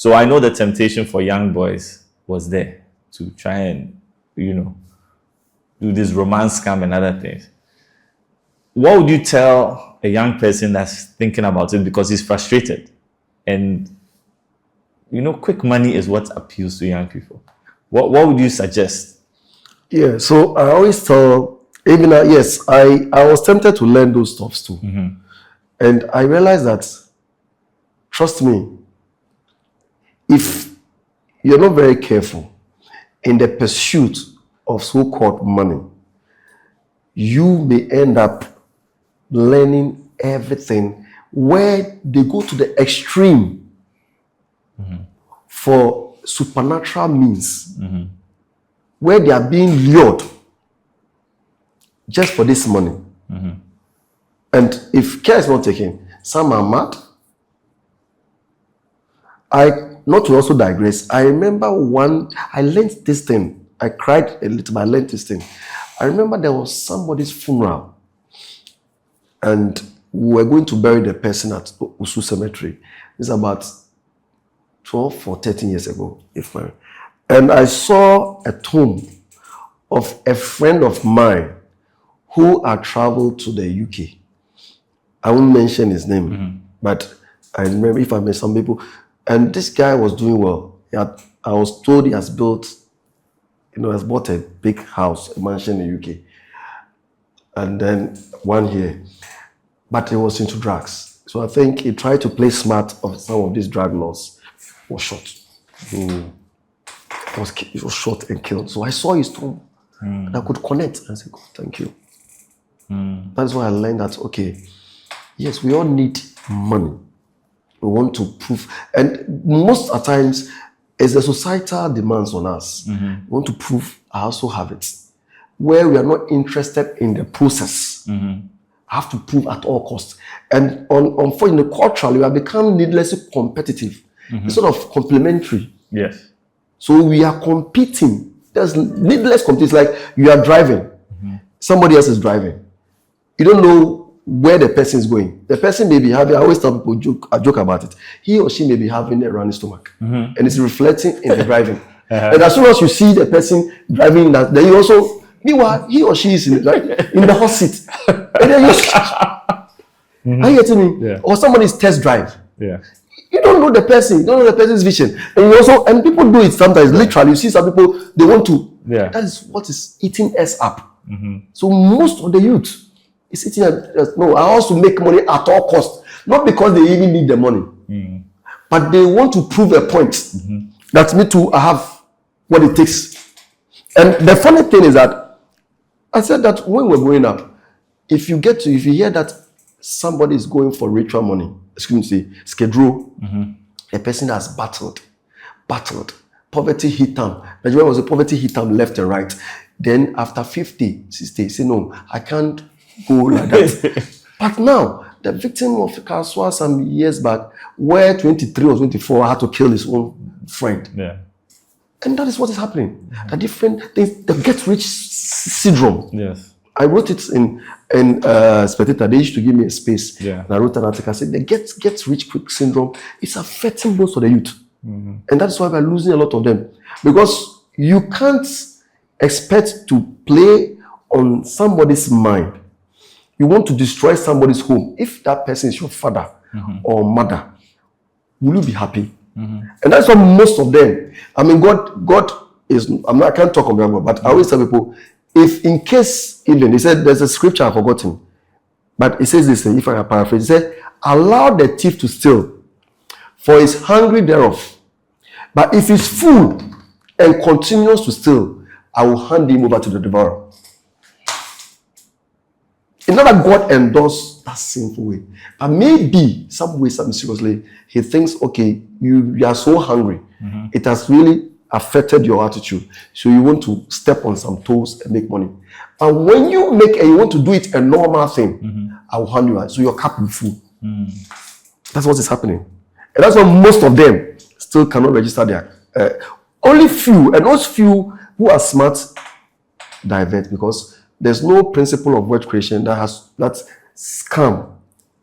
So I know the temptation for young boys was there to try and, do this romance scam and other things. What would you tell a young person that's thinking about it because he's frustrated? And, quick money is what appeals to young people. What would you suggest? Yeah, so I always tell, even yes, I was tempted to learn those stuffs too. And I realized that, trust me, if you're not very careful in the pursuit of so-called money, you may end up learning everything where they go to the extreme for supernatural means, where they are being lured just for this money. And if care is not taken, some are mad. Not to also digress, I remember I learned this thing. I cried a little, but I learned this thing. I remember there was somebody's funeral, and we were going to bury the person at Usu Cemetery. It's about 12 or 13 years ago, and I saw a tomb of a friend of mine who had traveled to the UK. I won't mention his name, but I remember, if I met some people, and this guy was doing well. I was told he has built, has bought a big house, a mansion in the UK, and then one here. But he was into drugs. So I think he tried to play smart of some of these drug laws. Was shot. He was shot and killed. So I saw his tomb, and I could connect. And I said, God, thank you. That's why I learned that, okay, yes, we all need money. We want to prove, and most of the times, it's the societal demands on us. We want to prove I also have it. Where we are not interested in the process. I have to prove at all costs. And unfortunately, culturally, we have become needlessly competitive. Instead of complementary. Yes. So we are competing. There's needless competition. It's like you are driving. Somebody else is driving. You don't know where the person is going. The person may be having, I always tell people, I joke about it. He or she may be having a running stomach. And it's reflecting in the driving. And as soon as you see the person driving that, then you also, meanwhile, he or she is in the hot seat. And then are you getting me? Or somebody's test drive. You don't know the person, you don't know the person's vision. And people do it sometimes, literally. You see some people, they want to. That is what is eating us up. So most of the youth is eating us. No, I also make money at all costs. Not because they even need the money. But they want to prove a point. That me too, I have what it takes. And the funny thing is that, I said that when we're growing up, if you hear that somebody is going for ritual money, schedule, a person has battled, poverty hit them. Nigeria was a poverty hit them left and right. Then after 50, 60, say no, I can't go like that. But now, the victim of Kaswa some years back, where 23 or 24 had to kill his own friend. And that is what is happening. The different things, the get rich syndrome. I wrote it in Spectator. They used to give me a space. And I wrote an article. I said the get rich quick syndrome is affecting most of the youth. And that's why we're losing a lot of them. Because you can't expect to play on somebody's mind. You want to destroy somebody's home. If that person is your father or mother, will you be happy? And that's why most of them, I mean, God is, I can't talk on behalf of, but I always tell people, if in case, even, he said, there's a scripture I've forgotten, but it says this thing, if I can paraphrase, it said, allow the thief to steal, for he is hungry thereof. But if he's full and continues to steal, I will hand him over to the devourer. It's not that God endorsed that sinful way, but maybe some way, some seriously, he thinks, okay, you are so hungry. It has really affected your attitude. So you want to step on some toes and make money. But when you make and you want to do it a normal thing, I will hand you out. So your cup will be full. That's what is happening. And that's why most of them still cannot register their only few, and those few who are smart divert, because there's no principle of wealth creation that scam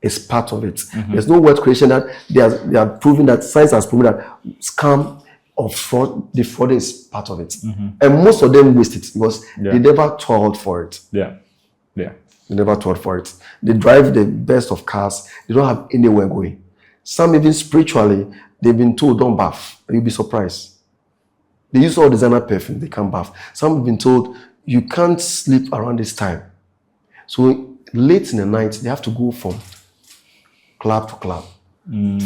is part of it. There's no wealth creation that they are proving that science has proven that scam or fraud, the fraud is part of it. And most of them waste it because they never toiled for it. Yeah. They never toiled for it. They drive the best of cars. They don't have anywhere going. Some even spiritually, they've been told don't bath. You'll be surprised. They use all designer perfume. They can't bath. Some have been told you can't sleep around this time. So late in the night, they have to go from club to club,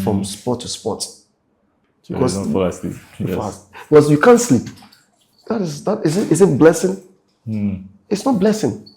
from spot to spot. So because you don't fall asleep. Because you can't sleep. Is it blessing? It's not blessing.